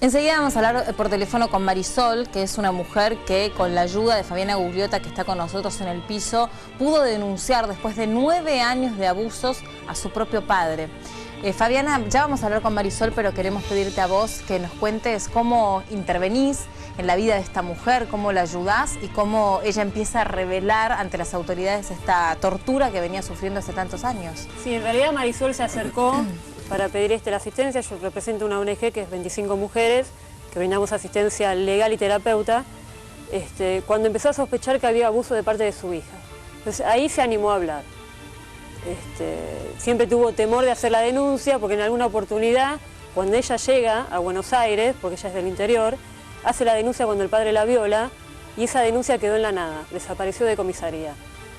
Enseguida vamos a hablar por teléfono con Marisol, que es una mujer que con la ayuda de Fabiana Gugliotta, que está con nosotros en el piso, pudo denunciar después de 9 años de abusos a su propio padre. Fabiana, ya vamos a hablar con Marisol, pero queremos pedirte a vos que nos cuentes cómo intervenís en la vida de esta mujer, cómo la ayudás y cómo ella empieza a revelar ante las autoridades esta tortura que venía sufriendo hace tantos años. Sí, en realidad Marisol se acercó para pedir la asistencia. Yo represento una ONG que es 25 mujeres, que brindamos asistencia legal y terapeuta, cuando empezó a sospechar que había abuso de parte de su hija. Entonces ahí se animó a hablar. Siempre tuvo temor de hacer la denuncia, porque en alguna oportunidad, cuando ella llega a Buenos Aires, porque ella es del interior, hace la denuncia cuando el padre la viola, y esa denuncia quedó en la nada, desapareció de comisaría.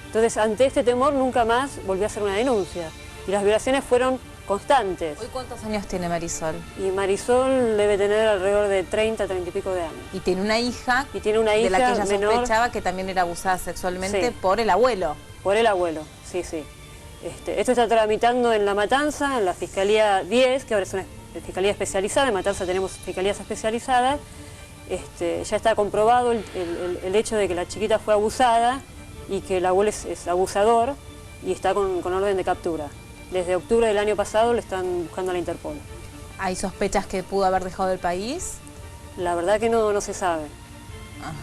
Entonces, ante este temor, nunca más volvió a hacer una denuncia. Y las violaciones fueron constantes. ¿Hoy cuántos años tiene Marisol? Y Marisol debe tener alrededor de 30, 30 y pico de años. Y tiene una hija, de la que ella sospechaba que también era abusada sexualmente, sí, por el abuelo. Por el abuelo, sí, sí. Esto está tramitando en La Matanza, en la Fiscalía 10, que ahora es una fiscalía especializada. En Matanza tenemos fiscalías especializadas. Ya está comprobado el hecho de que la chiquita fue abusada y que el abuelo es abusador y está con orden de captura. Desde octubre del año pasado le están buscando a la Interpol. ¿Hay sospechas que pudo haber dejado el país? La verdad que no se sabe. Ajá.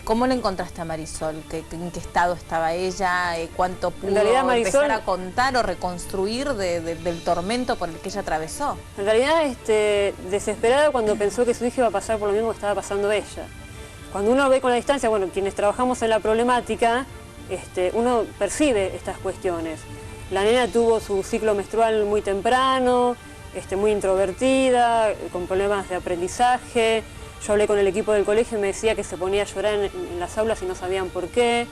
¿Cómo le encontraste a Marisol? ¿En qué estado estaba ella? ¿Cuánto pudo empezar a contar o reconstruir del tormento por el que ella atravesó? En realidad, desesperada cuando pensó que su hija iba a pasar por lo mismo que estaba pasando ella. Cuando uno ve con la distancia, bueno, quienes trabajamos en la problemática, uno percibe estas cuestiones. La nena tuvo su ciclo menstrual muy temprano, muy introvertida, con problemas de aprendizaje. Yo hablé con el equipo del colegio y me decía que se ponía a llorar en las aulas y no sabían por qué,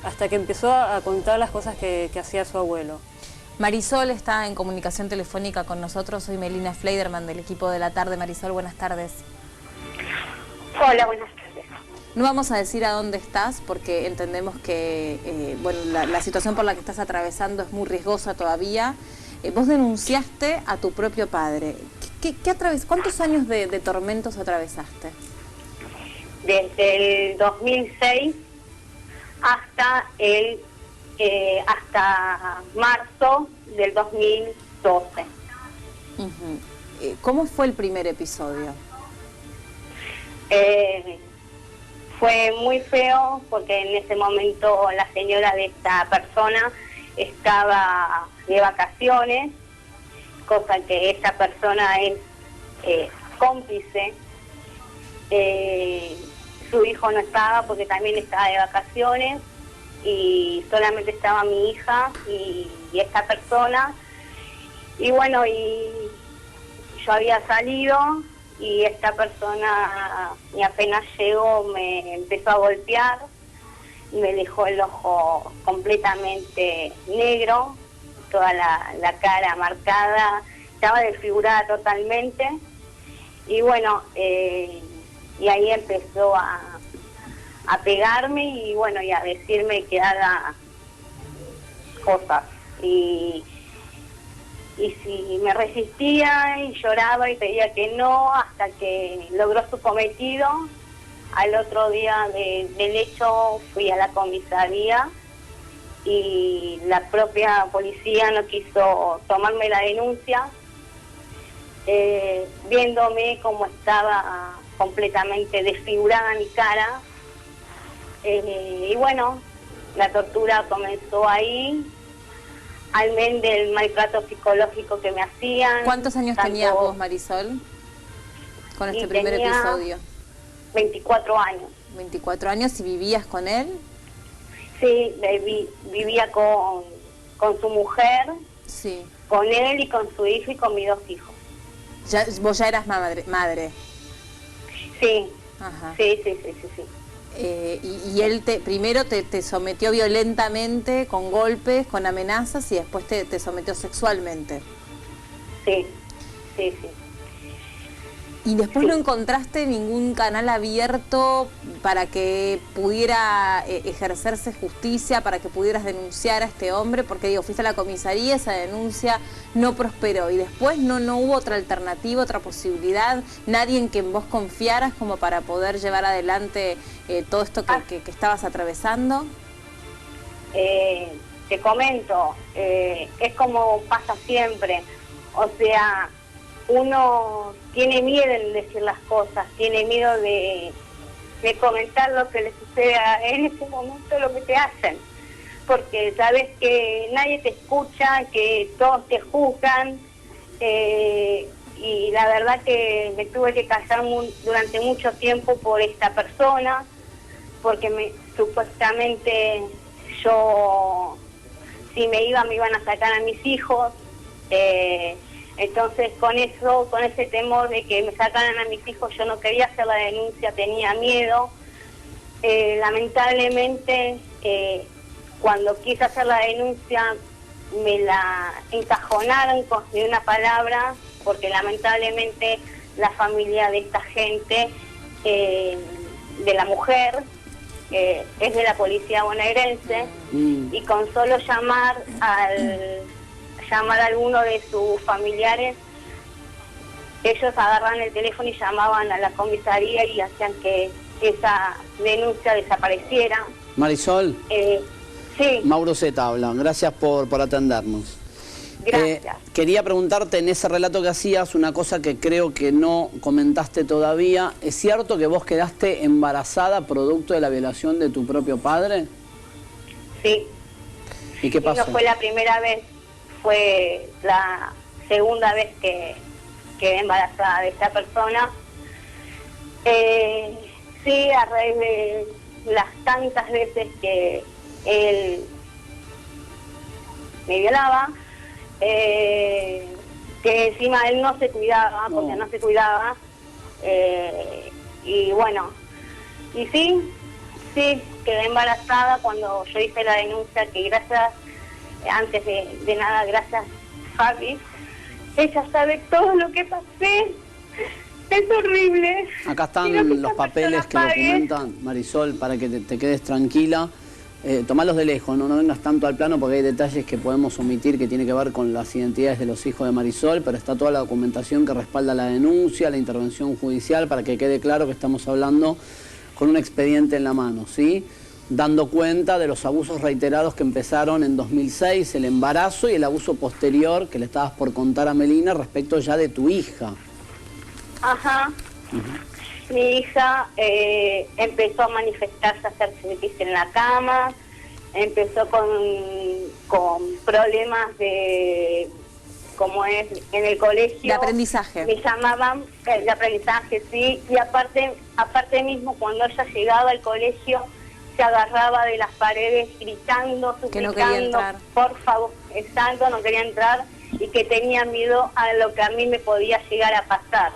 hasta que empezó a contar las cosas que hacía su abuelo. Marisol está en comunicación telefónica con nosotros. Soy Melina Fleiderman del equipo de la tarde. Marisol, buenas tardes. Hola, buenas tardes. No vamos a decir a dónde estás porque entendemos que bueno, la situación por la que estás atravesando es muy riesgosa todavía. Vos denunciaste a tu propio padre. ¿Cuántos años de tormentos atravesaste? Desde el 2006 hasta marzo del 2012. ¿Cómo fue el primer episodio? Fue muy feo porque en ese momento la señora de esta persona estaba de vacaciones, cosa que esta persona es cómplice. Su hijo no estaba porque también estaba de vacaciones y solamente estaba mi hija y esta persona. Y bueno, y yo había salido y esta persona, y apenas llegó, me empezó a golpear, me dejó el ojo completamente negro, toda la cara marcada, estaba desfigurada totalmente. Y bueno, y ahí empezó a pegarme y bueno, y a decirme que haga cosas. Y si me resistía y lloraba y pedía que no, hasta que logró su cometido. Al otro día del hecho fui a la comisaría y la propia policía no quiso tomarme la denuncia, viéndome como estaba completamente desfigurada mi cara. Y bueno, la tortura comenzó ahí, al men del maltrato psicológico que me hacían. ¿Cuántos años tenías vos, Marisol, con este primer episodio? 24 años. 24 años, ¿y vivías con él? Sí, vivía con su mujer, sí, con él y con su hijo y con mis 2 hijos. ¿Vos ya eras madre? Sí. Ajá. Sí. Y él primero te sometió violentamente, con golpes, con amenazas, y después te sometió sexualmente. Sí. ¿Y después no encontraste ningún canal abierto para que pudiera ejercerse justicia, para que pudieras denunciar a este hombre? Porque digo, fuiste a la comisaría, esa denuncia no prosperó. Y después no hubo otra alternativa, otra posibilidad, nadie en quien vos confiaras como para poder llevar adelante todo esto que estabas atravesando. Te comento, es como pasa siempre, o sea, uno tiene miedo de decir las cosas, tiene miedo de comentar lo que le sucede en ese momento, lo que te hacen, porque sabes que nadie te escucha, que todos te juzgan, y la verdad que me tuve que callar durante mucho tiempo por esta persona, porque supuestamente yo, si me iban a sacar a mis hijos. Entonces con ese temor de que me sacaran a mis hijos, yo no quería hacer la denuncia, tenía miedo. Lamentablemente, cuando quise hacer la denuncia, me la encajonaron de una palabra, porque lamentablemente la familia de esta gente, de la mujer, es de la policía bonaerense, y con solo llamar a alguno de sus familiares, ellos agarraban el teléfono y llamaban a la comisaría y hacían que esa denuncia desapareciera. Marisol, sí. Mauro Zeta habla, gracias por atendernos. Gracias. Quería preguntarte en ese relato que hacías una cosa que creo que no comentaste todavía. ¿Es cierto que vos quedaste embarazada producto de la violación de tu propio padre? Sí. ¿Y qué pasó? No fue la primera vez, fue la segunda vez que quedé embarazada de esta persona. Sí, a raíz de las tantas veces que él me violaba, que encima él no se cuidaba, porque no se cuidaba, y bueno, y sí, quedé embarazada cuando yo hice la denuncia, que gracias, antes de nada, gracias Fabi, ella sabe todo lo que pasé, es horrible. Acá están los papeles que documentan, Marisol, para que te quedes tranquila. Tomalos de lejos, no vengas tanto al plano porque hay detalles que podemos omitir que tiene que ver con las identidades de los hijos de Marisol, pero está toda la documentación que respalda la denuncia, la intervención judicial, para que quede claro que estamos hablando con un expediente en la mano, ¿sí? Dando cuenta de los abusos reiterados que empezaron en 2006, el embarazo y el abuso posterior que le estabas por contar a Melina respecto ya de tu hija. Ajá. Mi hija empezó a manifestarse, a hacerse pis en la cama, empezó con problemas de, como es, en el colegio. De aprendizaje. Me llamaban, de aprendizaje, sí, y aparte mismo, cuando ella llegaba al colegio, se agarraba de las paredes gritando, suplicando, que no quería entrar. Por favor, exacto, no quería entrar, y que tenía miedo a lo que a mí me podía llegar a pasar.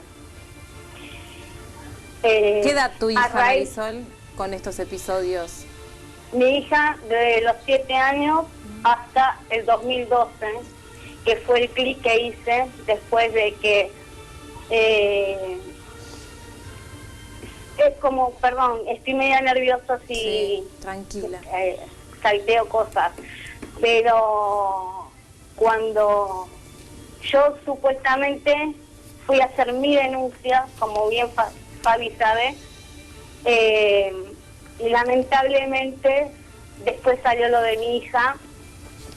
¿Qué edad tu hija, Marisol, con estos episodios? Mi hija, de los 7 años hasta el 2012, que fue el clic que hice después de que... es como, perdón, estoy media nerviosa si... Sí, tranquila. Salteo cosas, pero cuando yo supuestamente fui a hacer mi denuncia, como bien Fabi sabe, y lamentablemente después salió lo de mi hija.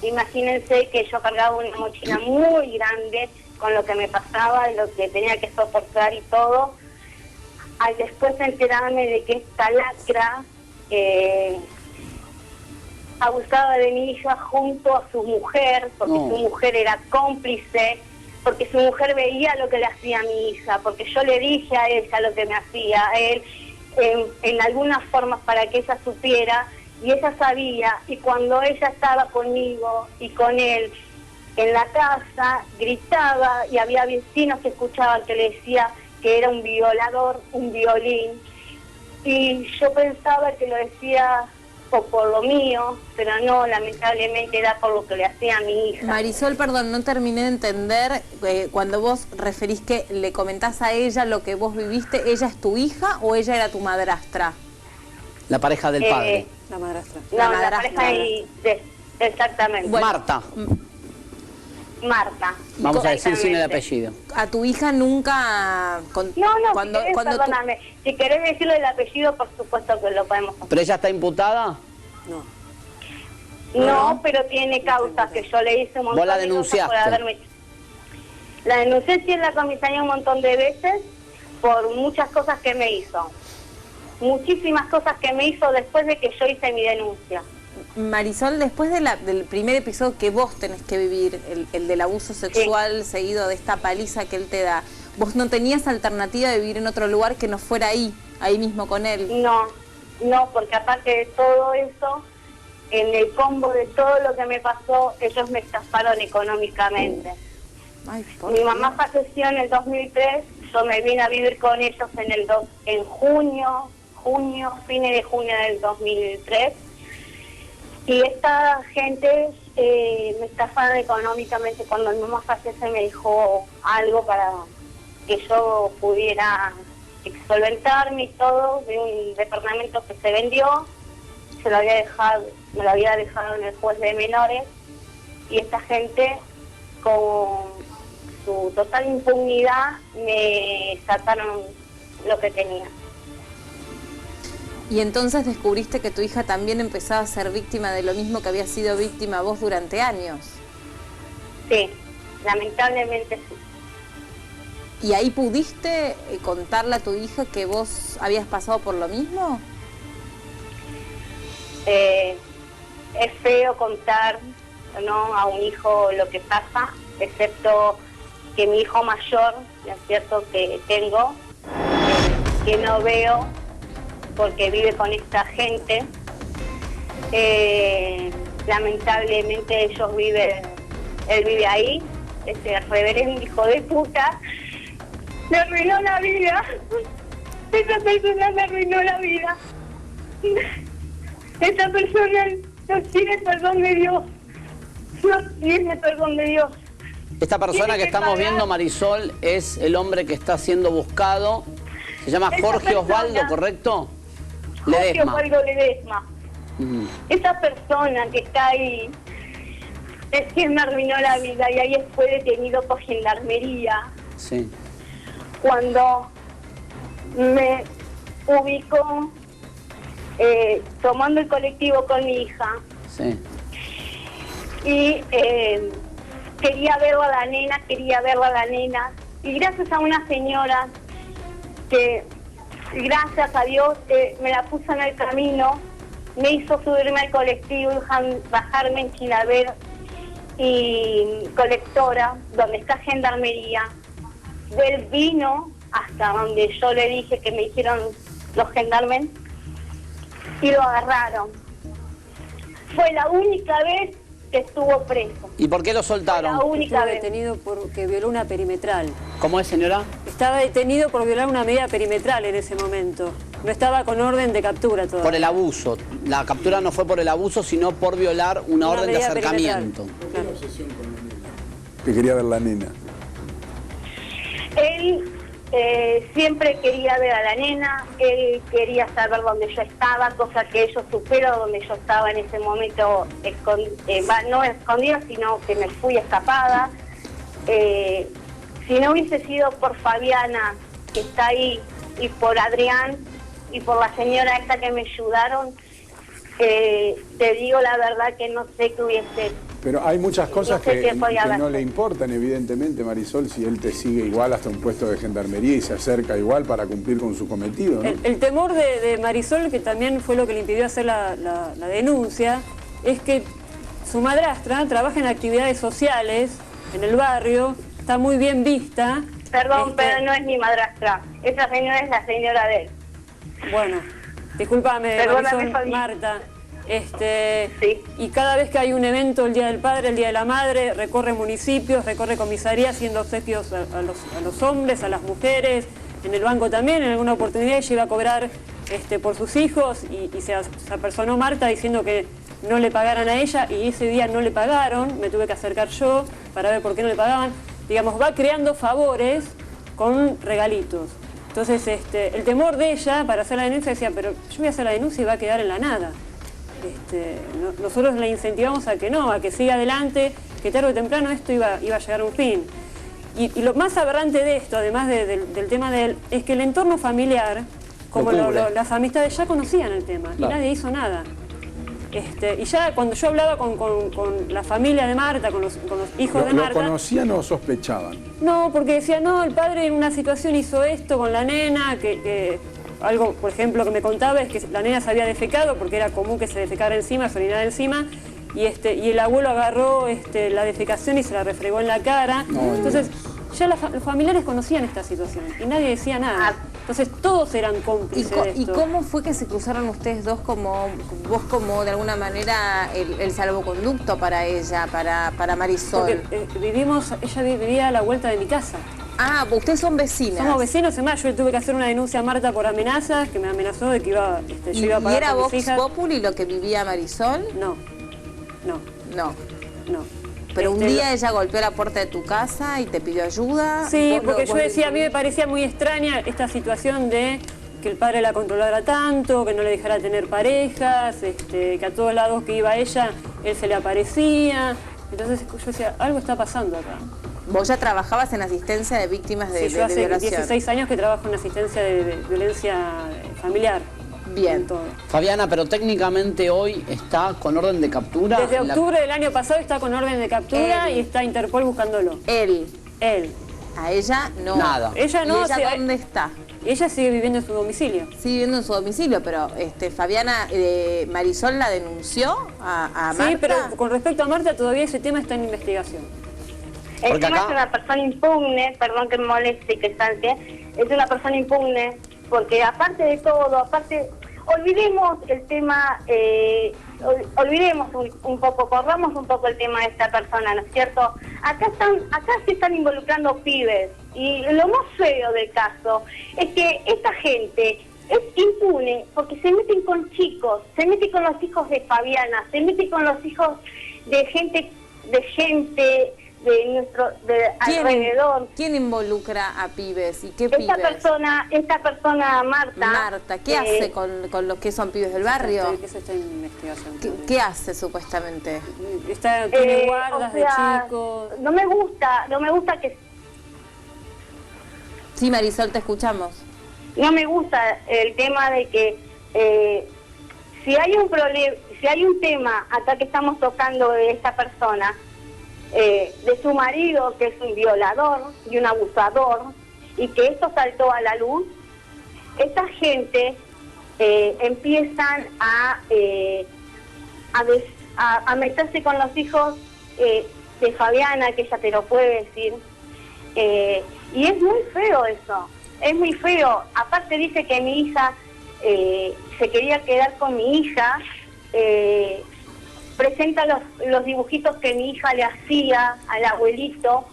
Imagínense que yo cargaba una mochila muy grande con lo que me pasaba, lo que tenía que soportar y todo. Al después enterarme de que esta lacra abusaba de mi hija junto a su mujer, porque su mujer era cómplice, porque su mujer veía lo que le hacía a mi hija, porque yo le dije a ella lo que me hacía a él, en algunas formas para que ella supiera, y ella sabía, y cuando ella estaba conmigo y con él en la casa, gritaba, y había vecinos que escuchaban que le decía que era un violador, un violín, y yo pensaba que lo decía hijo por lo mío, pero no, lamentablemente era por lo que le hacía a mi hija. Marisol, perdón, no terminé de entender, cuando vos referís que le comentás a ella lo que vos viviste, ¿ella es tu hija o ella era tu madrastra? La pareja del padre. La madrastra. No, la pareja exactamente. Bueno, Marta. Marta. Vamos a decir sin el Exactamente. apellido. ¿A tu hija nunca...? No, si querés, perdóname. Si querés decirle el apellido, por supuesto que lo podemos hacer. ¿Pero ella está imputada? No. No, pero tiene causas que yo le hice un montón ¿Vos la de cosas por denunciaste? haberme... La denuncié sí en la comisaría un montón de veces por muchas cosas que me hizo. Muchísimas cosas que me hizo después de que yo hice mi denuncia. Marisol, después del primer episodio que vos tenés que vivir, el del abuso sexual seguido de esta paliza que él te da, ¿vos no tenías alternativa de vivir en otro lugar que no fuera ahí mismo con él? No, porque aparte de todo eso, en el combo de todo lo que me pasó, ellos me estafaron económicamente. Ay, Mi mamá falleció en el 2003, yo me vine a vivir con ellos en junio, fines de junio del 2003. Y esta gente me estafaron económicamente. Cuando mi mamá fallece me dejó algo para que yo pudiera solventarme y todo, de un departamento que se vendió. Me lo había dejado en el juez de menores. Y esta gente, con su total impunidad, me sacaron lo que tenía. Y entonces descubriste que tu hija también empezaba a ser víctima de lo mismo que había sido víctima vos durante años. Sí, lamentablemente sí. ¿Y ahí pudiste contarle a tu hija que vos habías pasado por lo mismo? Es feo contar, ¿no?, a un hijo lo que pasa, excepto que mi hijo mayor, es cierto que tengo, que no veo porque vive con esta gente. Lamentablemente él vive ahí, ese reverendo hijo de puta me arruinó la vida. Esa persona me arruinó la vida. Esa persona no tiene perdón de Dios. No tiene perdón de Dios. Esta persona Tiene que que estamos pagar. viendo, Marisol, es el hombre que está siendo buscado. Se llama Esa Jorge persona- Osvaldo, ¿correcto? Jorge Ledesma. Osvaldo Ledesma. Ujú. Esa persona que está ahí es quien me arruinó la vida y ahí fue detenido por gendarmería Sí. cuando me ubicó tomando el colectivo con mi hija Sí. y quería verlo a la nena y gracias a una señora que gracias a Dios me la puso en el camino, me hizo subirme al colectivo y bajarme en Chilaver y Colectora, donde está gendarmería. Él vino hasta donde yo le dije que me dijeron los gendarmes y lo agarraron. Fue la única vez que estuvo preso. ¿Y por qué lo Fue la soltaron? única Estaba vez. detenido porque violó una perimetral. ¿Cómo es, señora? Estaba detenido por violar una medida perimetral en ese momento. No estaba con orden de captura todavía. Por el abuso. La captura no fue por el abuso, sino por violar una orden de medida acercamiento. perimetral. Que quería ver la nena. Él siempre quería ver a la nena, él quería saber dónde yo estaba, cosa que ellos supieron donde yo estaba en ese momento, no escondida, sino que me fui escapada. Si no hubiese sido por Fabiana, que está ahí, y por Adrián, y por la señora esta que me ayudaron, te digo la verdad que no sé qué hubiese. Pero hay muchas cosas No sé que qué podía haber no le hecho. importan, evidentemente, Marisol, si él te sigue igual hasta un puesto de gendarmería y se acerca igual para cumplir con su cometido, ¿no? El temor de Marisol, que también fue lo que le impidió hacer la denuncia, es que su madrastra trabaja en actividades sociales en el barrio, está muy bien vista. Perdón, pero no es mi madrastra, esa señora es la señora de él. Bueno, discúlpame, Perdóname, Marisol, Fabi. Marta. Sí. Y cada vez que hay un evento, el Día del Padre, el Día de la Madre, recorre municipios, recorre comisarías, haciendo obsequios a los hombres, a las mujeres, en el banco también, en alguna oportunidad ella iba a cobrar por sus hijos y se apersonó Marta diciendo que no le pagaran a ella y ese día no le pagaron, me tuve que acercar yo para ver por qué no le pagaban. Digamos, va creando favores con regalitos. Entonces, el temor de ella para hacer la denuncia decía, pero yo voy a hacer la denuncia y va a quedar en la nada. Nosotros la incentivamos a que no, a que siga adelante, que tarde o temprano esto iba a llegar a un fin. Y lo más aberrante de esto, además del tema de él, es que el entorno familiar, como las amistades ya conocían el tema, claro, y nadie hizo nada. Y ya cuando yo hablaba con la familia de Marta, con los hijos de Marta... ¿Lo conocían o sospechaban? No, porque decían, no, el padre en una situación hizo esto con la nena, algo, por ejemplo, que me contaba es que la nena se había defecado, porque era común que se defecara encima, se orinara encima, y el abuelo agarró la defecación y se la refregó en la cara. No, entonces, ya los familiares conocían esta situación y nadie decía nada. Entonces todos eran cómplices de esto. ¿Y cómo fue que se cruzaron ustedes dos vos como de alguna manera el salvoconducto para ella, para Marisol? Porque ella vivía a la vuelta de mi casa. Ah, ustedes son vecinas. Somos vecinos, además yo le tuve que hacer una denuncia a Marta por amenazas, que me amenazó de que yo iba a pagar. ¿Y era Vox Populi lo que vivía Marisol? No. Pero un día ella golpeó la puerta de tu casa y te pidió ayuda. Sí, porque yo decía, a mí me parecía muy extraña esta situación de que el padre la controlara tanto, que no le dejara tener parejas, que a todos lados que iba ella, él se le aparecía. Entonces yo decía, algo está pasando acá. ¿Vos ya trabajabas en asistencia de víctimas de yo hace violación? 16 años que trabajo en asistencia de violencia familiar. Bien. Fabiana, pero técnicamente hoy está con orden de captura. Desde octubre del año pasado está con orden de captura y está Interpol buscándolo. Él. A ella no. Nada. Ella no. ¿Y ella dónde está? Ella sigue viviendo en su domicilio. Sigue viviendo en su domicilio, pero Fabiana, Marisol la denunció a Marta. Sí, pero con respecto a Marta todavía ese tema está en investigación. El tema es una persona impugne, perdón que me moleste y que salte, es una persona impugne, porque aparte de todo, olvidemos el tema, olvidemos un poco, corramos un poco el tema de esta persona, ¿no es cierto? Acá se están involucrando pibes, y lo más feo del caso es que esta gente es impune porque se meten con chicos, se meten con los hijos de Fabiana, se meten con los hijos de gente de alrededor. ¿Quién involucra a pibes y qué pibes? Esta persona Marta, ¿qué hace con los que son pibes del barrio? Eso está en investigación. ¿Qué hace supuestamente? Tiene guardas de chicos. No me gusta que... Sí, Marisol, te escuchamos. No me gusta el tema de que si hay un tema acá que estamos tocando de esta persona, de su marido, que es un violador y un abusador, y que esto saltó a la luz, esta gente empiezan a meterse con los hijos de Fabiana, que ella te lo puede decir, y es muy feo eso, es muy feo. Aparte dice que mi hija se quería quedar con mi hija, presenta los dibujitos que mi hija le hacía al abuelito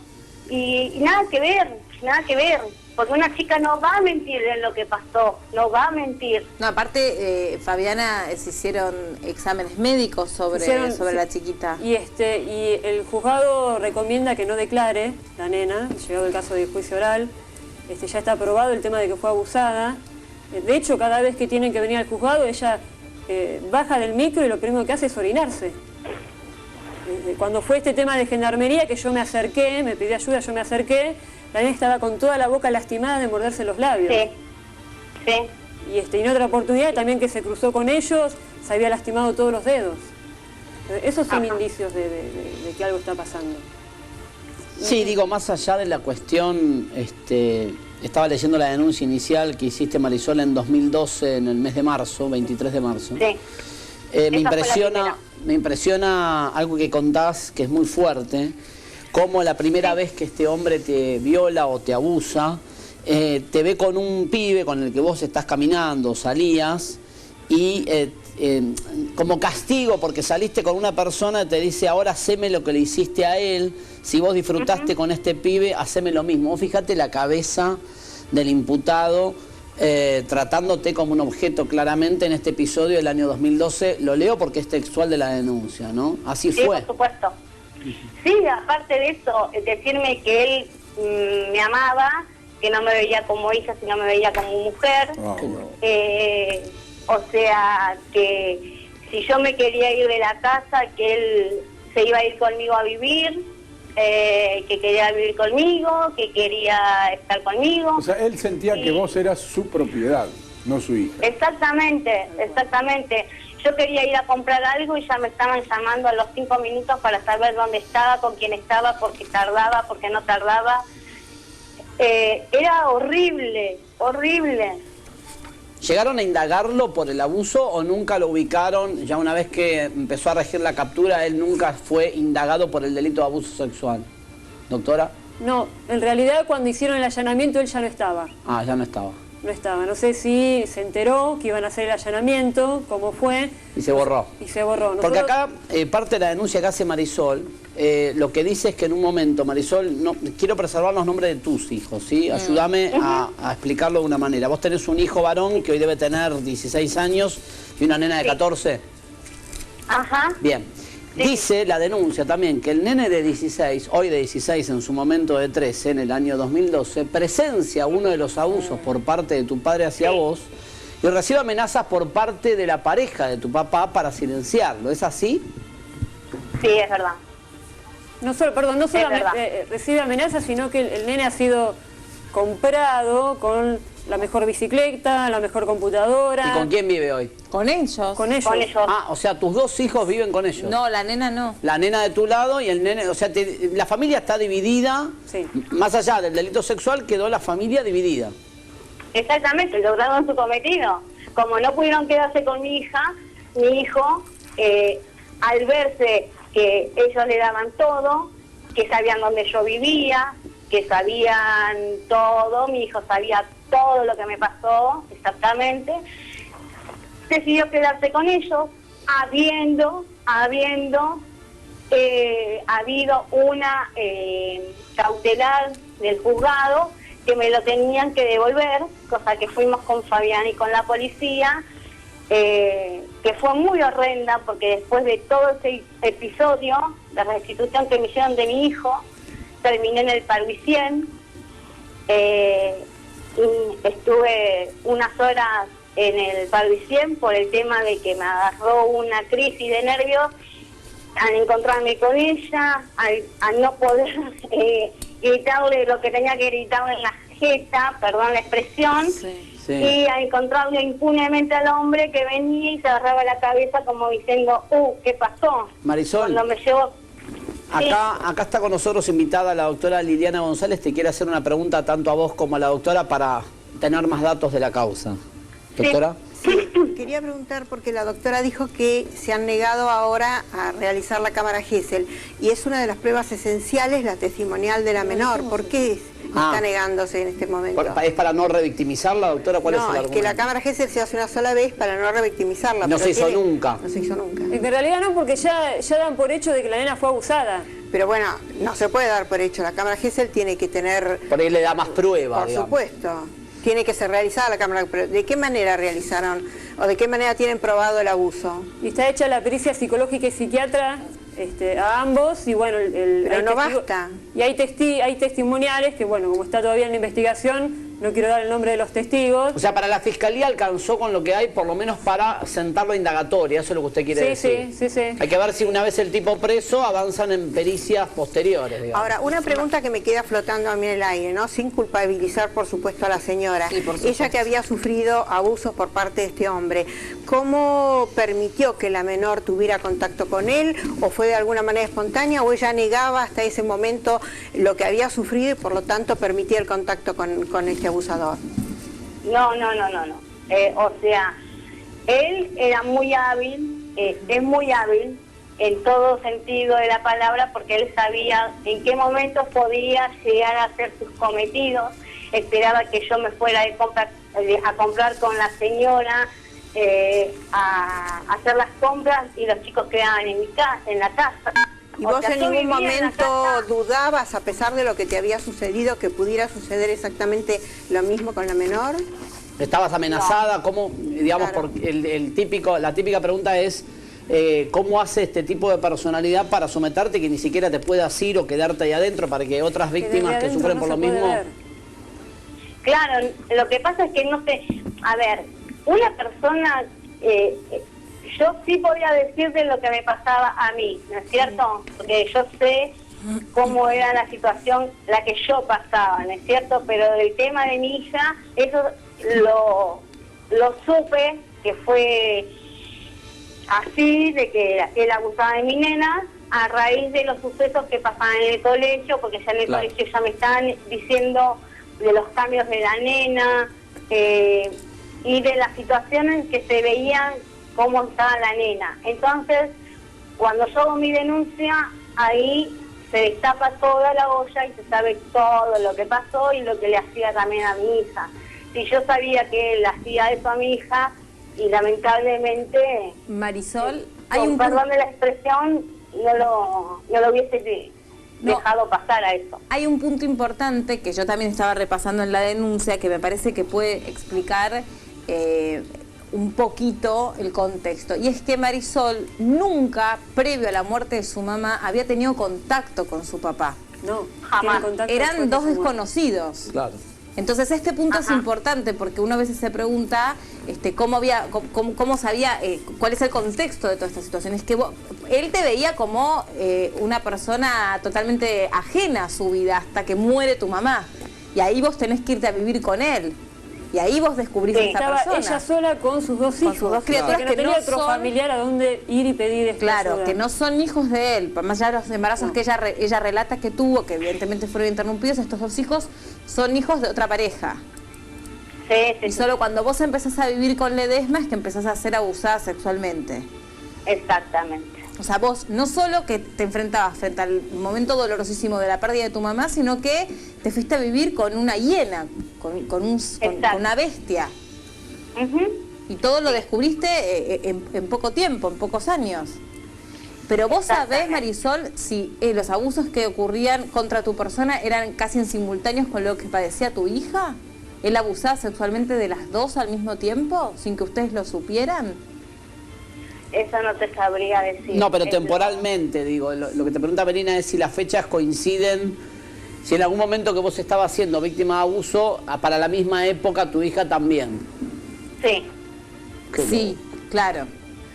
y nada que ver, porque una chica no va a mentir en lo que pasó, no va a mentir. No, aparte, Fabiana, se hicieron exámenes médicos sobre la chiquita. Y el juzgado recomienda que no declare la nena, llegado el caso de juicio oral, ya está aprobado el tema de que fue abusada. De hecho, cada vez que tienen que venir al juzgado, ella baja del micro y lo primero que hace es orinarse. Cuando fue este tema de gendarmería, que yo me acerqué, me pidió ayuda, yo me acerqué, la nena estaba con toda la boca lastimada de morderse los labios. Sí. Y en otra oportunidad también que se cruzó con ellos, se había lastimado todos los dedos. Esos son indicios de que algo está pasando. Sí, digo, más allá de la cuestión, estaba leyendo la denuncia inicial que hiciste, Marisol, en 2012, en el mes de marzo, 23 de marzo. Sí. Me impresiona algo que contás, que es muy fuerte, cómo la primera vez que este hombre te viola o te abusa, te ve con un pibe con el que vos estás caminando, salías, y como castigo porque saliste con una persona, te dice, ahora haceme lo que le hiciste a él, si vos disfrutaste con este pibe, haceme lo mismo. Vos fíjate la cabeza del imputado, tratándote como un objeto claramente en este episodio del año 2012. Lo leo porque es textual de la denuncia, ¿no? Así fue. Sí, por supuesto. Sí, aparte de eso, decirme que él me amaba, que no me veía como hija, sino me veía como mujer. O sea, que si yo me quería ir de la casa, que él se iba a ir conmigo a vivir, que quería vivir conmigo, que quería estar conmigo. O sea, él sentía que vos eras su propiedad, no su hija. Exactamente, exactamente. Yo quería ir a comprar algo y ya me estaban llamando a los 5 minutos para saber dónde estaba, con quién estaba, porque tardaba, porque no tardaba. Era horrible, horrible. ¿Llegaron a indagarlo por el abuso o nunca lo ubicaron? Ya una vez que empezó a regir la captura, él nunca fue indagado por el delito de abuso sexual. ¿Doctora? No, en realidad cuando hicieron el allanamiento él ya no estaba. Ah, ya no estaba. No estaba. No sé si se enteró que iban a hacer el allanamiento, cómo fue. Y se borró. Y se borró. Porque acá, parte de la denuncia que hace Marisol, lo que dice es que en un momento, Marisol, no, quiero preservar los nombres de tus hijos, ¿sí? Ayúdame a explicarlo de una manera. Vos tenés un hijo varón que hoy debe tener 16 años y una nena de 14. Ajá. Bien. Sí. Dice la denuncia también que el nene de 16, hoy de 16, en su momento de 13, en el año 2012, presencia uno de los abusos por parte de tu padre hacia vos y recibe amenazas por parte de la pareja de tu papá para silenciarlo. ¿Es así? Sí, es verdad. No solo recibe amenazas, sino que el nene ha sido comprado con la mejor bicicleta, la mejor computadora. ¿Y con quién vive hoy? Con ellos. Con ellos. Ah, o sea, tus dos hijos viven con ellos. No, la nena no. La nena de tu lado y el nene, o sea, la familia está dividida. Sí. Más allá del delito sexual, quedó la familia dividida. Exactamente, lograron su cometido. Como no pudieron quedarse con mi hija, mi hijo, al verse que ellos le daban todo, que sabían dónde yo vivía, que sabían todo, mi hijo sabía todo lo que me pasó exactamente, decidió quedarse con ellos, habiendo habido una cautelar del juzgado que me lo tenían que devolver, cosa que fuimos con Fabián y con la policía, que fue muy horrenda porque después de todo ese episodio, la restitución que me hicieron de mi hijo, terminé en el Parvicien, y estuve unas horas en el Parvicien por el tema de que me agarró una crisis de nervios al encontrarme con ella, al no poder gritarle lo que tenía que gritarle en la jeta, perdón la expresión, y a encontrarle impunemente al hombre que venía y se agarraba la cabeza como diciendo, ¿qué pasó? Marisol, cuando me llevó... acá está con nosotros invitada la doctora Liliana González, te quiere hacer una pregunta tanto a vos como a la doctora para tener más datos de la causa. Doctora. Sí, quería preguntar porque la doctora dijo que se han negado ahora a realizar la cámara Gesell y es una de las pruebas esenciales la testimonial de la menor. ¿Por qué está negándose en este momento? ¿Es para no revictimizarla, doctora? ¿Cuál es el argumento? No, es que la cámara Gesell se hace una sola vez para no revictimizarla. No se hizo nunca. No se hizo nunca. En realidad no, porque ya dan por hecho de que la nena fue abusada. Pero bueno, no se puede dar por hecho. La cámara Gesell tiene que tener... Por ahí le da más prueba, Por digamos. supuesto. Tiene que ser realizada la cámara, pero ¿de qué manera realizaron o de qué manera tienen probado el abuso? Y está hecha la pericia psicológica y psiquiatra a ambos y bueno... Pero no basta. Y hay testimoniales que bueno, como está todavía en la investigación, no quiero dar el nombre de los testigos. O sea, para la Fiscalía alcanzó con lo que hay, por lo menos para sentarlo a indagatoria, eso es lo que usted quiere decir. Sí. Hay que ver si una vez el tipo preso avanzan en pericias posteriores, digamos. Ahora, una pregunta que me queda flotando a mí en el aire, ¿no? Sin culpabilizar, por supuesto, a la señora. Sí, por supuesto. Ella que había sufrido abusos por parte de este hombre, ¿cómo permitió que la menor tuviera contacto con él? ¿O fue de alguna manera espontánea? ¿O ella negaba hasta ese momento lo que había sufrido y por lo tanto permitía el contacto con este abusador? No. O sea, él era muy hábil, es muy hábil en todo sentido de la palabra porque él sabía en qué momento podía llegar a hacer sus cometidos. Esperaba que yo me fuera a comprar con la señora, a hacer las compras y los chicos quedaban en la casa. ¿Y O vos sea, en yo ningún vivía en la momento casa- dudabas, a pesar de lo que te había sucedido, que pudiera suceder exactamente lo mismo con la menor? ¿Estabas amenazada? ¿Cómo, digamos, Claro. porque la típica pregunta es ¿cómo hace este tipo de personalidad para someterte que ni siquiera te puedas ir o quedarte ahí adentro para que otras víctimas que adentro sufren no por se lo puede mismo? ver. Claro, lo que pasa es que no sé, a ver, una persona, yo sí podía decirte lo que me pasaba a mí, ¿no es cierto? Porque yo sé cómo era la situación, la que yo pasaba, ¿no es cierto? Pero del tema de mi hija, eso lo supe, que fue así, de que él abusaba de mi nena, a raíz de los sucesos que pasaban en el colegio, porque ya en el Claro. colegio ya me estaban diciendo de los cambios de la nena, y de las situaciones que se veían cómo estaba la nena. Entonces, cuando yo hago mi denuncia, ahí se destapa toda la olla y se sabe todo lo que pasó y lo que le hacía también a mi hija. Si yo sabía que él hacía eso a mi hija, y lamentablemente, Marisol, hay con un perdón de la expresión, no lo hubiese No. dejado pasar a eso. Hay un punto importante que yo también estaba repasando en la denuncia que me parece que puede explicar un poquito el contexto. Y es que Marisol nunca, previo a la muerte de su mamá, había tenido contacto con su papá. No, Jamás. tiene contacto después Eran de dos su muerte. desconocidos. Claro. Entonces este punto es importante porque uno a veces se pregunta cómo sabía, cuál es el contexto de toda esta situación. Es que él te veía como una persona totalmente ajena a su vida hasta que muere tu mamá. Y ahí vos tenés que irte a vivir con él. Y ahí vos descubrís a esta Estaba persona. ella sola con sus dos hijos. sus dos criaturas Porque no que tenía no otro son- familiar a donde ir y pedir esta Claro, ayuda. que no son hijos de él, por más allá de los embarazos No. que ella relata que tuvo, que evidentemente fueron interrumpidos, estos dos hijos son hijos de otra pareja. Sí, sí, Y sí, solo cuando vos empezás a vivir con Ledesma es que empezás a ser abusada sexualmente. exactamente. O sea, vos no solo que te enfrentabas frente al momento dolorosísimo de la pérdida de tu mamá, sino que te fuiste a vivir con una hiena, con una bestia. Ujú. Y todo lo descubriste en poco tiempo, en pocos años. Pero vos sabés, Marisol, si los abusos que ocurrían contra tu persona eran casi en simultáneos con lo que padecía tu hija. ¿Él abusaba sexualmente de las dos al mismo tiempo, sin que ustedes lo supieran? Eso no te sabría decir. No, pero Es- temporalmente, digo, lo que te pregunta Verina es si las fechas coinciden, si en algún momento que vos estabas siendo víctima de abuso, para la misma época tu hija también. Sí. Qué Sí, claro.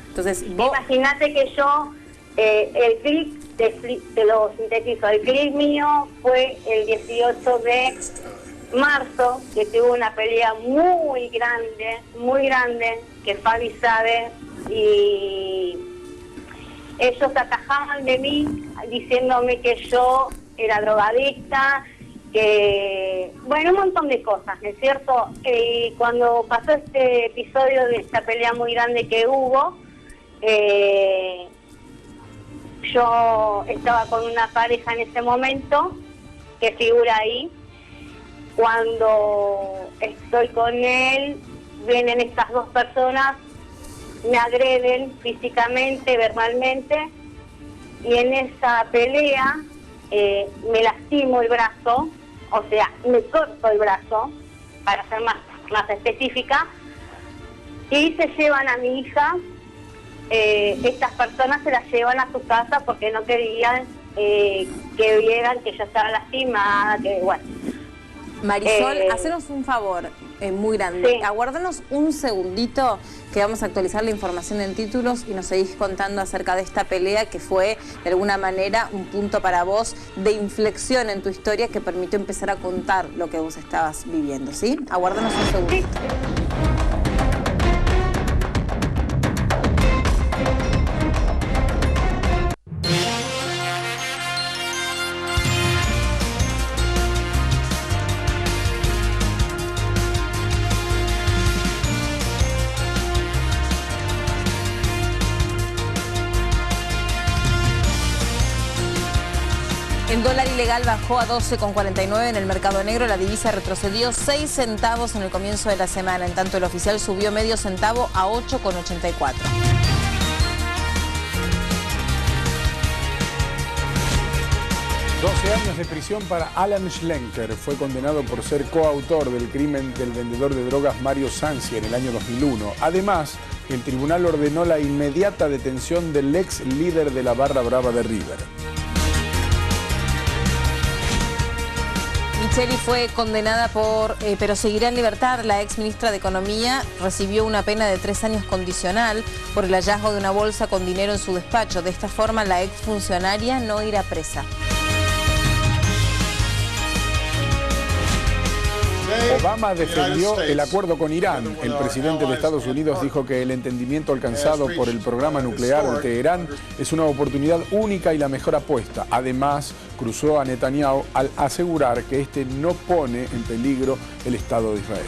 Entonces, vos... Imagínate que yo, el clip, te lo sintetizo, el clip mío fue el 18 de marzo, que tuvo una pelea muy grande, que Fabi sabe, y ellos atajaban de mí diciéndome que yo era drogadicta, que, bueno, un montón de cosas, ¿no es cierto? Y cuando pasó este episodio de esta pelea muy grande que hubo, yo estaba con una pareja en ese momento, que figura ahí. Cuando estoy con él, vienen estas dos personas, me agreden físicamente, verbalmente, y en esa pelea me lastimo el brazo, o sea, me corto el brazo, para ser más específica, y se llevan a mi hija. Estas personas se las llevan a su casa porque no querían que vieran que yo estaba lastimada, que bueno. Marisol, hacenos un favor muy grande. Sí. Aguárdanos un segundito que vamos a actualizar la información en títulos y nos seguís contando acerca de esta pelea que fue, de alguna manera, un punto para vos de inflexión en tu historia que permitió empezar a contar lo que vos estabas viviendo, ¿sí? Aguárdanos un segundito. El dólar ilegal bajó a 12,49 en el mercado negro. La divisa retrocedió 6 centavos en el comienzo de la semana. En tanto, el oficial subió medio centavo a 8,84. 12 años de prisión para Alan Schlenker. Fue condenado por ser coautor del crimen del vendedor de drogas Mario Sansi en el año 2001. Además, el tribunal ordenó la inmediata detención del ex líder de la barra brava de River. Micheli fue condenada pero seguirá en libertad. La ex ministra de Economía recibió una pena de 3 años condicional por el hallazgo de una bolsa con dinero en su despacho. De esta forma, la ex funcionaria no irá presa. Obama defendió el acuerdo con Irán. El presidente de Estados Unidos dijo que el entendimiento alcanzado por el programa nuclear de Teherán es una oportunidad única y la mejor apuesta. Además, cruzó a Netanyahu al asegurar que este no pone en peligro el Estado de Israel.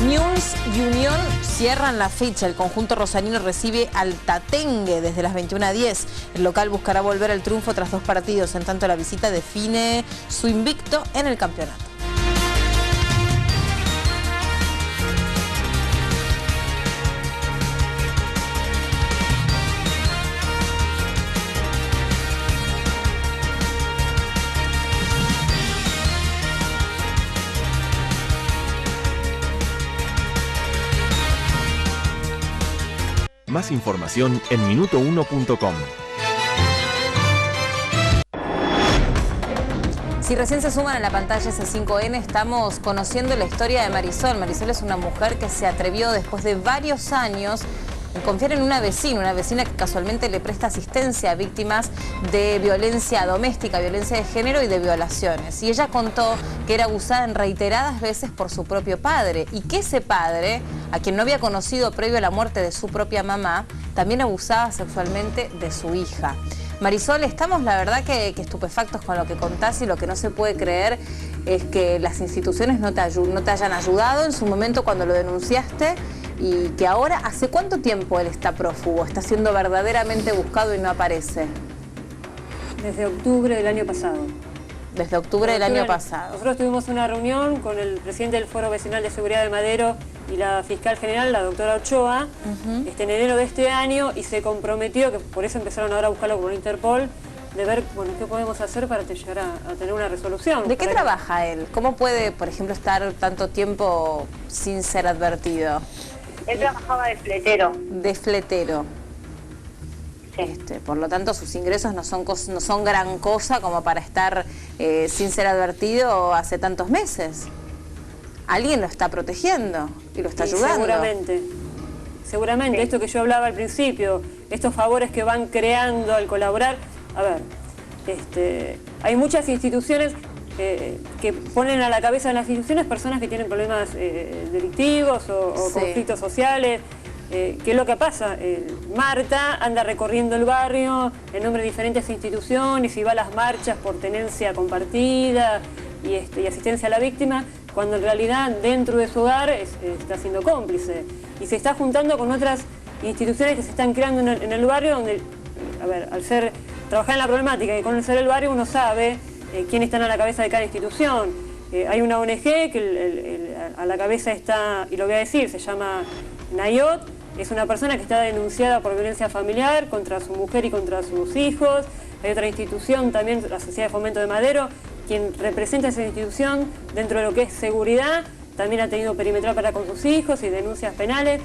News y Unión cierran la fecha. El conjunto rosarino recibe al Tatengue desde las 21:10. El local buscará volver al triunfo tras 2 partidos. En tanto, la visita define su invicto en el campeonato. Más información en minuto1.com. Si recién se suman a la pantalla C5N, estamos conociendo la historia de Marisol. Marisol es una mujer que se atrevió después de varios años en confiar en una vecina que casualmente le presta asistencia a víctimas de violencia doméstica, violencia de género y de violaciones. Y ella contó que era abusada en reiteradas veces por su propio padre y que ese padre, a quien no había conocido previo a la muerte de su propia mamá, también abusaba sexualmente de su hija. Marisol, estamos la verdad que estupefactos con lo que contás, y lo que no se puede creer es que las instituciones no te hayan ayudado en su momento cuando lo denunciaste, y que ahora, ¿hace cuánto tiempo él está prófugo? Está siendo verdaderamente buscado y no aparece. Desde octubre del año pasado. Desde octubre del año pasado. Nosotros tuvimos una reunión con el presidente del Foro Vecinal de Seguridad de Madero y la fiscal general, la doctora Ochoa, en enero de este año, y se comprometió, que por eso empezaron ahora a buscarlo con Interpol, de ver, bueno, qué podemos hacer para llegar a tener una resolución. ¿De qué trabaja él? ¿Cómo puede, por ejemplo, estar tanto tiempo sin ser advertido? Él trabajaba de fletero. De fletero. Sí. Por lo tanto, sus ingresos no son gran cosa como para estar sin ser advertido hace tantos meses. Alguien lo está protegiendo y lo está ayudando. Seguramente, sí. Esto que yo hablaba al principio, estos favores que van creando al colaborar. A ver, hay muchas instituciones que ponen a la cabeza de las instituciones personas que tienen problemas delictivos o sí, conflictos sociales. ¿Qué es lo que pasa? Marta anda recorriendo el barrio en nombre de diferentes instituciones y va a las marchas por tenencia compartida y asistencia a la víctima, cuando en realidad dentro de su hogar está siendo cómplice. Y se está juntando con otras instituciones que se están creando en el barrio, donde, a ver, trabajar en la problemática y conocer el barrio, uno sabe quiénes están a la cabeza de cada institución. Hay una ONG que a la cabeza está, y lo voy a decir, se llama Nayot. Es una persona que está denunciada por violencia familiar contra su mujer y contra sus hijos. Hay otra institución también, la Sociedad de Fomento de Madero, quien representa esa institución dentro de lo que es seguridad. También ha tenido perimetral para con sus hijos y denuncias penales.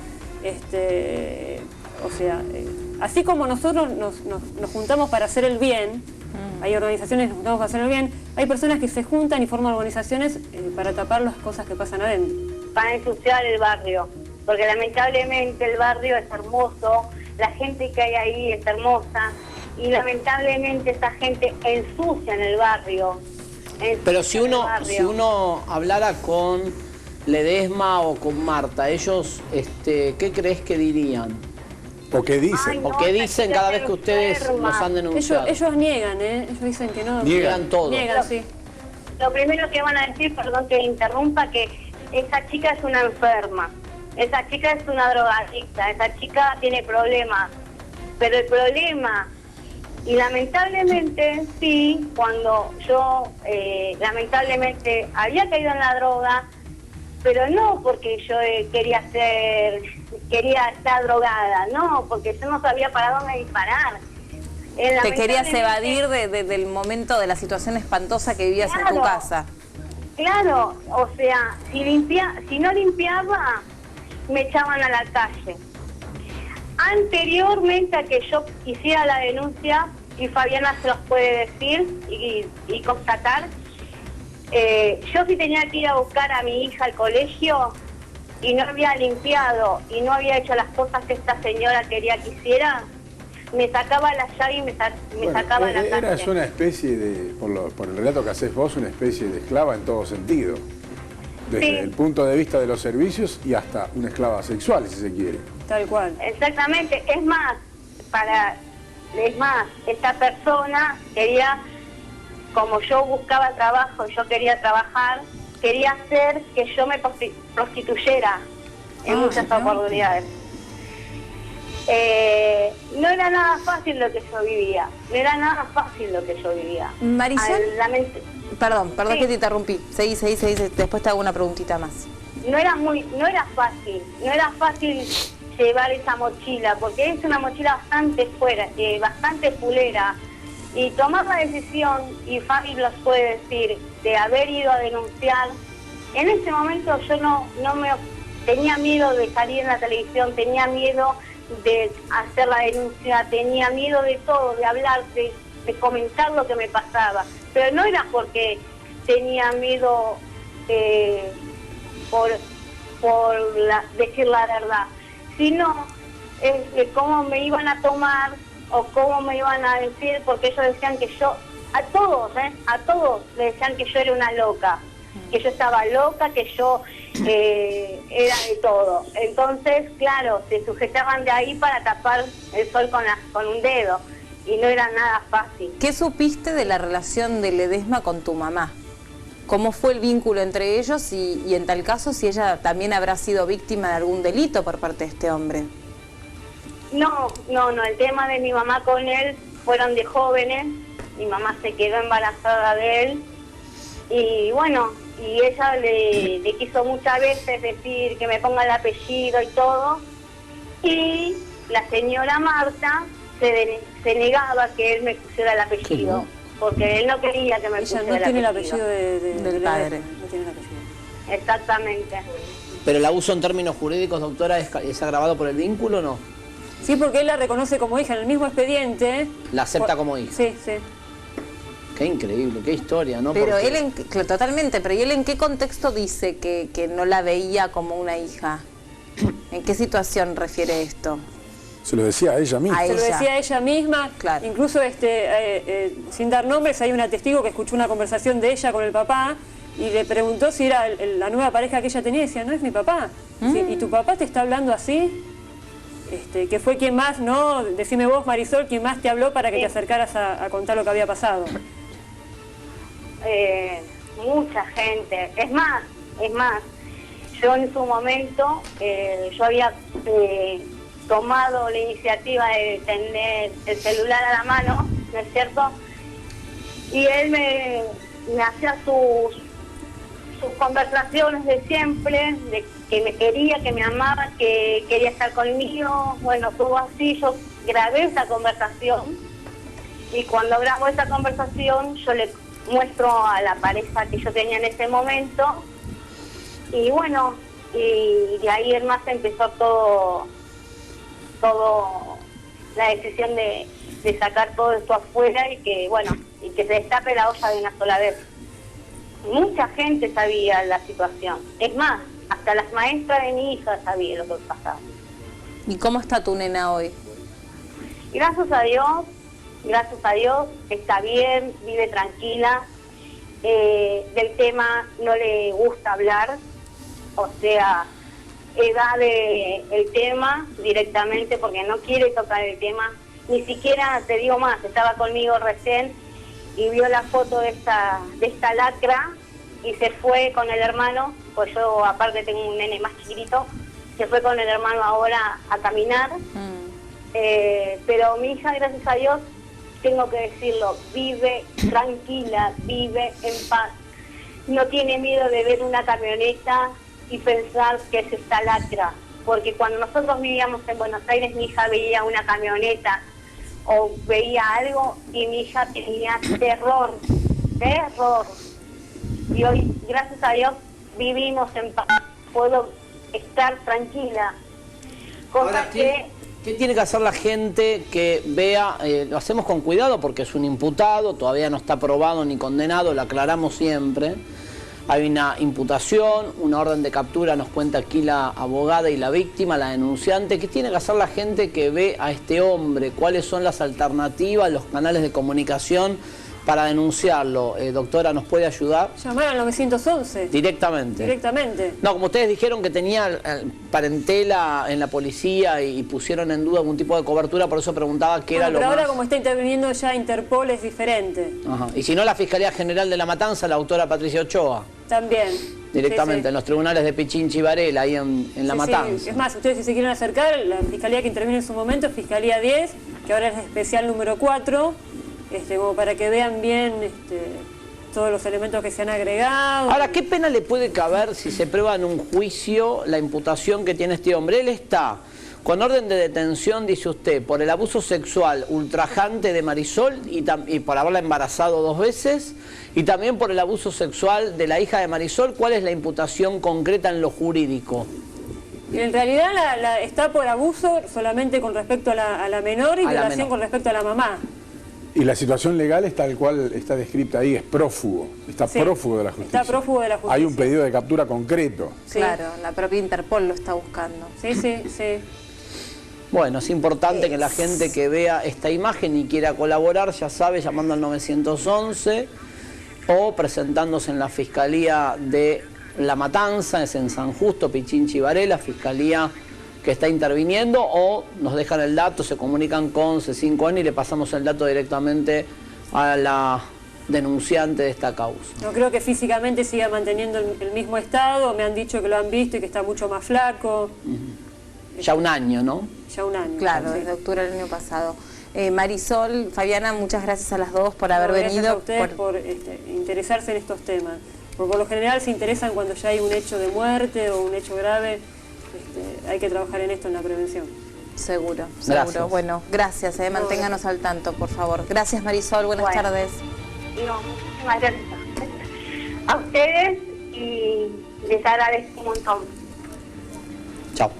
Así como nosotros nos juntamos para hacer el bien, hay organizaciones que nos juntamos para hacer el bien, hay personas que se juntan y forman organizaciones para tapar las cosas que pasan adentro. Para ensuciar el barrio, porque lamentablemente el barrio es hermoso, la gente que hay ahí es hermosa, y lamentablemente esa gente ensucia en el barrio. Pero si uno hablara con Ledesma o con Marta, ellos, ¿qué crees que dirían? ¿O qué dicen? Ay, no, ¿O qué dicen cada vez que ustedes enferma. nos han denunciado? Ellos niegan, ellos dicen que no. Niegan todo. Niegan, sí. Lo primero que van a decir, perdón que interrumpa, que esa chica es una enferma, esa chica es una drogadicta, esa chica tiene problemas. Pero el problema, y lamentablemente sí, cuando yo lamentablemente había caído en la droga, pero no porque yo quería estar drogada, no, porque yo no sabía para dónde disparar. Te querías evadir del momento, de la situación espantosa que vivías en tu casa. Claro, o sea, si no limpiaba, me echaban a la calle. Anteriormente a que yo hiciera la denuncia, y Fabiana se los puede decir y constatar, yo sí tenía que ir a buscar a mi hija al colegio y no había limpiado y no había hecho las cosas que esta señora quería que hiciera, me sacaba la llave y me sacaba la calle. Eras una especie de, por el relato que haces vos, una especie de esclava en todo sentido. Desde el punto de vista de los servicios y hasta una esclava sexual, si se quiere. Tal cual. Exactamente. Es más, esta persona quería, como yo buscaba trabajo, yo quería trabajar, quería hacer que yo me prostituyera en muchas oportunidades. No era nada fácil lo que yo vivía, Marisol, perdón sí. Que te interrumpí, seguí, después te hago una preguntita más. No era fácil llevar esa mochila, porque es una mochila bastante fulera, y tomar la decisión, y Fabi los puede decir, de haber ido a denunciar. En ese momento yo no me tenía miedo de salir en la televisión, tenía miedo de hacer la denuncia, tenía miedo de todo, de hablar, de comentar lo que me pasaba, pero no era porque tenía miedo por decir la verdad, sino cómo me iban a tomar o cómo me iban a decir, porque ellos decían que yo, a todos le decían que yo era una loca, que yo estaba loca, que yo era de todo. Entonces, claro, se sujetaban de ahí para tapar el sol con un dedo, y no era nada fácil. ¿Qué supiste de la relación de Ledesma con tu mamá? ¿Cómo fue el vínculo entre ellos y en tal caso si ella también habrá sido víctima de algún delito por parte de este hombre? No, el tema de mi mamá con él fueron de jóvenes, mi mamá se quedó embarazada de él, y bueno, y ella le quiso muchas veces decir que me ponga el apellido y todo, y la señora Marta se negaba que él me pusiera el apellido, porque él no quería que me pusiera el apellido. Ella no tiene el apellido del padre. No tiene el apellido. Exactamente. ¿Pero el abuso en términos jurídicos, doctora, es agravado por el vínculo o no? Sí, porque él la reconoce como hija en el mismo expediente. ¿La acepta como hija? Sí. Qué increíble, qué historia, ¿no? Pero él, totalmente, pero ¿y él en qué contexto dice que no la veía como una hija? ¿En qué situación refiere esto? Se lo decía a ella misma. Se lo decía a ella misma. Claro. Incluso, sin dar nombres, hay una testigo que escuchó una conversación de ella con el papá y le preguntó si era la nueva pareja que ella tenía, y decía, no es mi papá. ¿Y tu papá te está hablando así? Que fue quien más, ¿no? Decime vos, Marisol, quien más te habló para que te acercaras a contar lo que había pasado. Mucha gente. Es más, yo en su momento, yo había tomado la iniciativa de tener el celular a la mano, ¿no es cierto? Y él me hacía sus conversaciones de siempre, de que me quería, que me amaba, que quería estar conmigo. Bueno, todo así, yo grabé esa conversación, y cuando grabo esa conversación yo le muestro a la pareja que yo tenía en ese momento, y bueno, y de ahí en más empezó todo la decisión de sacar todo esto afuera, y que bueno, y que se destape la olla de una sola vez. Mucha gente sabía la situación, es más, hasta las maestras de mi hija sabían lo que pasaba. ¿Y cómo está tu nena hoy? Gracias a Dios, está bien, vive tranquila. Del tema no le gusta hablar, o sea, evade el tema directamente porque no quiere tocar el tema. Ni siquiera, te digo más, estaba conmigo recién y vio la foto de esta lacra y se fue con el hermano, pues yo aparte tengo un nene más chiquitito, se fue con el hermano ahora a caminar. Pero mi hija, gracias a Dios, tengo que decirlo, vive tranquila, vive en paz. No tiene miedo de ver una camioneta y pensar que es esta lacra. Porque cuando nosotros vivíamos en Buenos Aires, mi hija veía una camioneta o veía algo y mi hija tenía terror. Y hoy, gracias a Dios, vivimos en paz, puedo estar tranquila. Ahora, ¿qué tiene que hacer la gente que vea? Lo hacemos con cuidado porque es un imputado, todavía no está probado ni condenado, lo aclaramos siempre. Hay una imputación, una orden de captura, nos cuenta aquí la abogada y la víctima, la denunciante. ¿Qué tiene que hacer la gente que ve a este hombre? ¿Cuáles son las alternativas, los canales de comunicación para denunciarlo? Doctora, ¿nos puede ayudar? Llamar al 911. Directamente. Directamente. No, como ustedes dijeron que tenía parentela en la policía y pusieron en duda algún tipo de cobertura, por eso preguntaba qué era lo pero más... ahora como está interviniendo ya Interpol es diferente. Ajá. Y si no, la Fiscalía General de La Matanza, la doctora Patricia Ochoa. También. Directamente, Sí. en los tribunales de Pichinchi y Varela, ahí en La Matanza. Sí. Es más, ustedes si se quieren acercar, la Fiscalía que intervino en su momento, Fiscalía 10, que ahora es la especial número 4, como para que vean bien todos los elementos que se han agregado. Ahora, ¿qué pena le puede caber si se prueba en un juicio la imputación que tiene este hombre? Él está con orden de detención, dice usted, por el abuso sexual ultrajante de Marisol y por haberla embarazado 2 veces, y también por el abuso sexual de la hija de Marisol. ¿Cuál es la imputación concreta en lo jurídico? En realidad está por abuso solamente con respecto a la menor y violación con respecto a la mamá. Y la situación legal es tal cual está descrita ahí, es prófugo, prófugo de la justicia. Está prófugo de la justicia. Hay un pedido de captura concreto. Sí. Claro, la propia Interpol lo está buscando. Sí. Bueno, es importante que la gente que vea esta imagen y quiera colaborar, ya sabe, llamando al 911 o presentándose en la Fiscalía de La Matanza, es en San Justo, Pichinchi y Varela, Fiscalía que está interviniendo, o nos dejan el dato, se comunican con C5N y le pasamos el dato directamente a la denunciante de esta causa. No creo que físicamente siga manteniendo el mismo estado, me han dicho que lo han visto y que está mucho más flaco. Ya un año, ¿no? Ya un año. Claro, sí. desde octubre del año pasado. Marisol, Fabiana, muchas gracias a las dos por haber Gracias venido. A ustedes por interesarse en estos temas. Porque por lo general se interesan cuando ya hay un hecho de muerte o un hecho grave. Hay que trabajar en esto, en la prevención. Seguro. Gracias. Bueno, gracias, manténganos al tanto, por favor. Gracias, Marisol, buenas tardes. No, muchísimas gracias a ustedes y les agradezco un montón. Chao.